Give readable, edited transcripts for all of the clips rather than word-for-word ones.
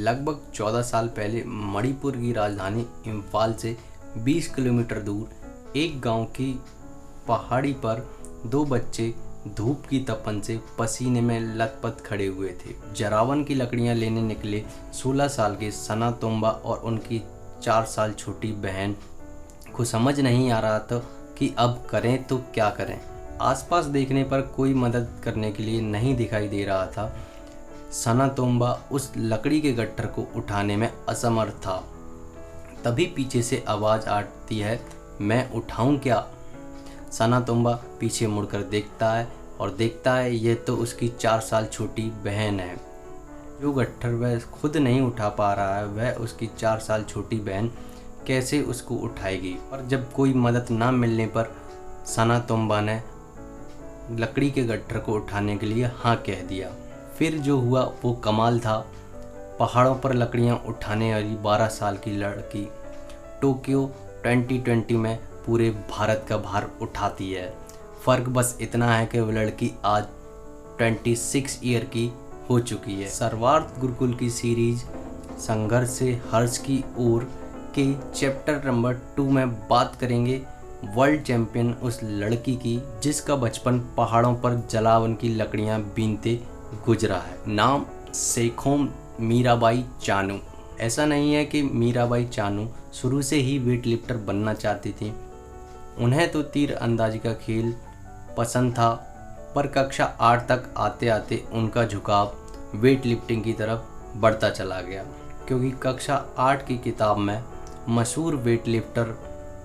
लगभग 14 साल पहले मणिपुर की राजधानी इम्फाल से 20 किलोमीटर दूर एक गांव की पहाड़ी पर दो बच्चे धूप की तपन से पसीने में लथपथ खड़े हुए थे। जरावन की लकड़ियां लेने निकले 16 साल के सना तोम्बा और उनकी 4 साल छोटी बहन को समझ नहीं आ रहा था कि अब करें तो क्या करें। आसपास देखने पर कोई मदद करने के लिए नहीं दिखाई दे रहा था। सना तोम्बा उस लकड़ी के गट्ठर को उठाने में असमर्थ था। तभी पीछे से आवाज़ आती है, मैं उठाऊं क्या? सना तोम्बा पीछे मुड़कर देखता है और देखता है ये तो उसकी 4 साल छोटी बहन है। जो गट्ठर वह खुद नहीं उठा पा रहा है, वह उसकी 4 साल छोटी बहन कैसे उसको उठाएगी। और जब कोई मदद ना मिलने पर सना तोम्बा ने लकड़ी के गट्ठर को उठाने के लिए हाँ कह दिया। फिर जो हुआ वो कमाल था। पहाड़ों पर लकड़ियाँ उठाने वाली 12 साल की लड़की टोक्यो 2020 में पूरे भारत का भार उठाती है। फ़र्क बस इतना है कि वो लड़की आज 26 ईयर की हो चुकी है। सर्वार्थ गुरुकुल की सीरीज संघर्ष से हर्ष की ओर के चैप्टर नंबर 2 में बात करेंगे वर्ल्ड चैंपियन उस लड़की की जिसका बचपन पहाड़ों पर जलावन की लकड़ियां बीनते गुजरा है। नाम सेखोम मीराबाई चानू। ऐसा नहीं है कि मीराबाई चानू शुरू से ही वेट लिफ्टर बनना चाहती थी। उन्हें तो तीर अंदाजी का खेल पसंद था, पर कक्षा 8 तक आते आते उनका झुकाव वेट लिफ्टिंग की तरफ बढ़ता चला गया, क्योंकि कक्षा 8 की किताब में मशहूर वेट लिफ्टर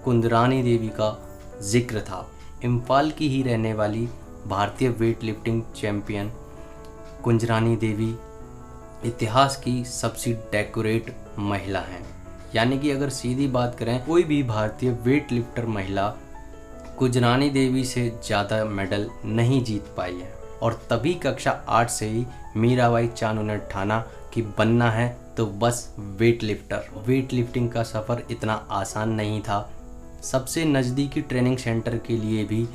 कुंदरानी देवी का जिक्र था। इम्फाल की ही रहने वाली भारतीय वेट लिफ्टिंग चैंपियन कुंजरानी देवी इतिहास की सबसे डेकोरेट महिला हैं। यानी कि अगर सीधी बात करें, कोई भी भारतीय वेट लिफ्टर महिला कुंजरानी देवी से ज़्यादा मेडल नहीं जीत पाई है। और तभी कक्षा 8 से ही मीराबाई चानू ने ठाना कि बनना है तो बस वेट लिफ्टर। वेट लिफ्टिंग का सफ़र इतना आसान नहीं था। सबसे नज़दीकी ट्रेनिंग सेंटर के लिए भी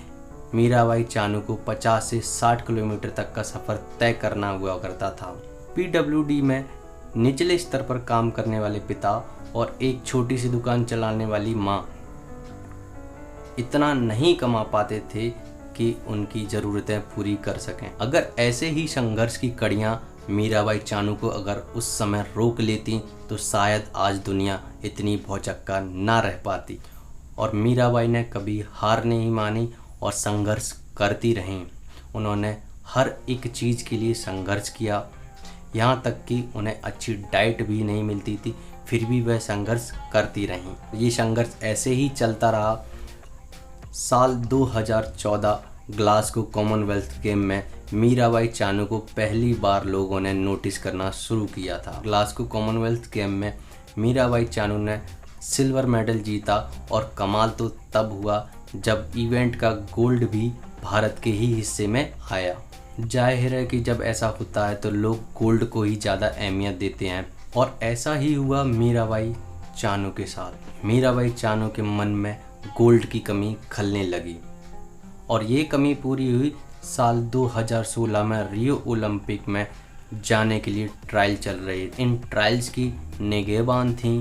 मीराबाई चानू को 50 से 60 किलोमीटर तक का सफ़र तय करना हुआ करता था। पीडब्ल्यूडी में निचले स्तर पर काम करने वाले पिता और एक छोटी सी दुकान चलाने वाली माँ इतना नहीं कमा पाते थे कि उनकी ज़रूरतें पूरी कर सकें। अगर ऐसे ही संघर्ष की कड़ियाँ मीराबाई चानू को अगर उस समय रोक लेती तो शायद आज दुनिया इतनी भौचक्का ना रह पाती। और मीराबाई ने कभी हार नहीं मानी और संघर्ष करती रहीं। उन्होंने हर एक चीज़ के लिए संघर्ष किया, यहाँ तक कि उन्हें अच्छी डाइट भी नहीं मिलती थी, फिर भी वह संघर्ष करती रहीं। ये संघर्ष ऐसे ही चलता रहा। साल 2014 ग्लासगो कॉमनवेल्थ गेम में मीराबाई चानू को पहली बार लोगों ने नोटिस करना शुरू किया था। ग्लासगो कॉमनवेल्थ गेम में मीराबाई चानू ने सिल्वर मेडल जीता और कमाल तो तब हुआ जब इवेंट का गोल्ड भी भारत के ही हिस्से में आया। जाहिर है कि जब ऐसा होता है तो लोग गोल्ड को ही ज़्यादा अहमियत देते हैं, और ऐसा ही हुआ मीराबाई चानू के साथ। मीराबाई चानू के मन में गोल्ड की कमी खलने लगी और ये कमी पूरी हुई साल 2016 में रियो ओलंपिक में जाने के लिए ट्रायल चल रही। इन ट्रायल्स की निगहबान थी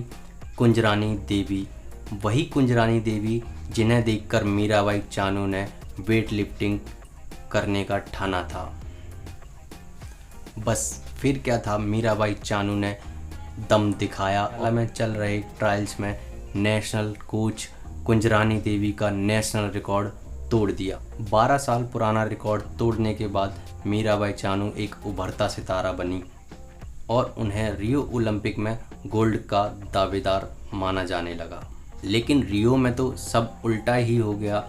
कुंजरानी देवी, वही कुंजरानी देवी जिन्हें देखकर मीराबाई चानू ने वेट लिफ्टिंग करने का ठाना था। बस फिर क्या था, मीराबाई चानू ने दम दिखाया। हाल में चल रहे ट्रायल्स में नेशनल कोच कुंजरानी देवी का नेशनल रिकॉर्ड तोड़ दिया। 12 साल पुराना रिकॉर्ड तोड़ने के बाद मीराबाई चानू एक उभरता सितारा बनी और उन्हें रियो ओलंपिक में गोल्ड का दावेदार माना जाने लगा। लेकिन रियो में तो सब उल्टा ही हो गया।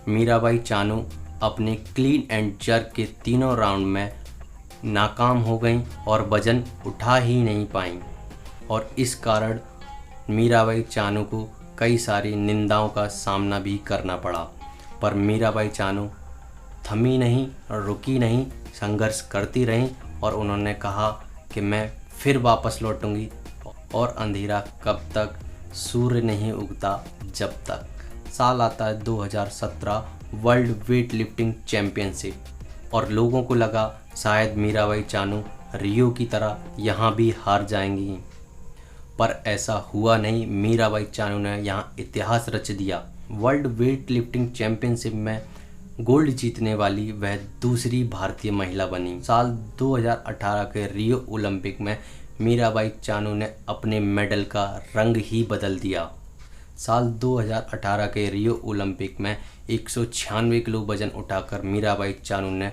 मीराबाई चानू अपने क्लीन एंड जर्क के तीनों राउंड में नाकाम हो गईं और वजन उठा ही नहीं पाईं, और इस कारण मीराबाई चानू को कई सारी निंदाओं का सामना भी करना पड़ा। पर मीराबाई चानू थमी नहीं और रुकी नहीं, संघर्ष करती रहीं और उन्होंने कहा कि मैं फिर वापस लौटूंगी, और अंधेरा कब तक, सूर्य नहीं उगता जब तक। साल आता है 2017 वर्ल्ड वेट लिफ्टिंग चैम्पियनशिप, और लोगों को लगा शायद मीराबाई चानू रियो की तरह यहाँ भी हार जाएंगी, पर ऐसा हुआ नहीं। मीराबाई चानू ने यहाँ इतिहास रच दिया। वर्ल्ड वेट लिफ्टिंग चैंपियनशिप में गोल्ड जीतने वाली वह दूसरी भारतीय महिला बनी। साल 2018 के रियो ओलंपिक में मीराबाई चानू ने अपने मेडल का रंग ही बदल दिया। साल 2018 के रियो ओलंपिक में 196 किलो वजन उठाकर मीराबाई चानू ने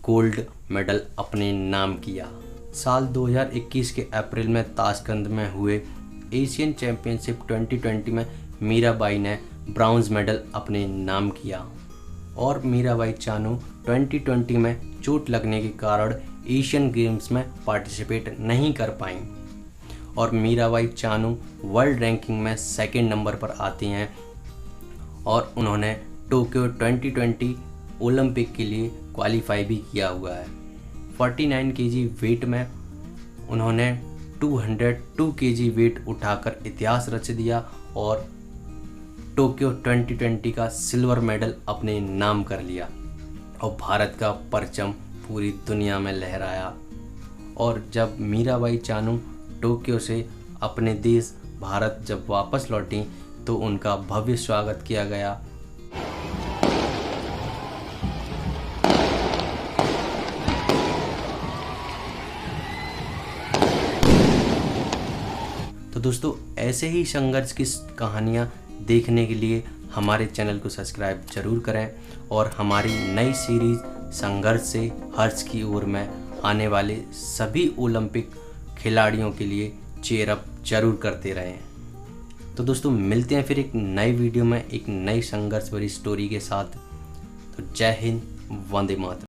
गोल्ड मेडल अपने नाम किया। साल 2021 के अप्रैल में ताशकंद में हुए एशियन चैंपियनशिप 2020 में मीराबाई ने ब्रॉन्ज मेडल अपने नाम किया और मीराबाई चानू 2020 में चोट लगने के कारण एशियन गेम्स में पार्टिसिपेट नहीं कर पाईं और मीराबाई चानू वर्ल्ड रैंकिंग में सेकंड नंबर पर आती हैं और उन्होंने टोक्यो 2020 ओलंपिक के लिए क्वालिफाई भी किया हुआ है। 49 केजी वेट में उन्होंने 202 केजी वेट उठाकर इतिहास रच दिया और टोक्यो 2020 का सिल्वर मेडल अपने नाम कर लिया और भारत का परचम पूरी दुनिया में लहराया। और जब मीराबाई चानू टोक्यो से अपने देश भारत जब वापस लौटी तो उनका भव्य स्वागत किया गया। तो दोस्तों, ऐसे ही संघर्ष की कहानियाँ देखने के लिए हमारे चैनल को सब्सक्राइब जरूर करें और हमारी नई सीरीज संघर्ष से हर्ष की ओर में आने वाले सभी ओलंपिक खिलाड़ियों के लिए चीयर अप जरूर करते रहें। तो दोस्तों, मिलते हैं फिर एक नई वीडियो में एक नई संघर्ष भरी स्टोरी के साथ। तो जय हिंद, वंदे मातरम।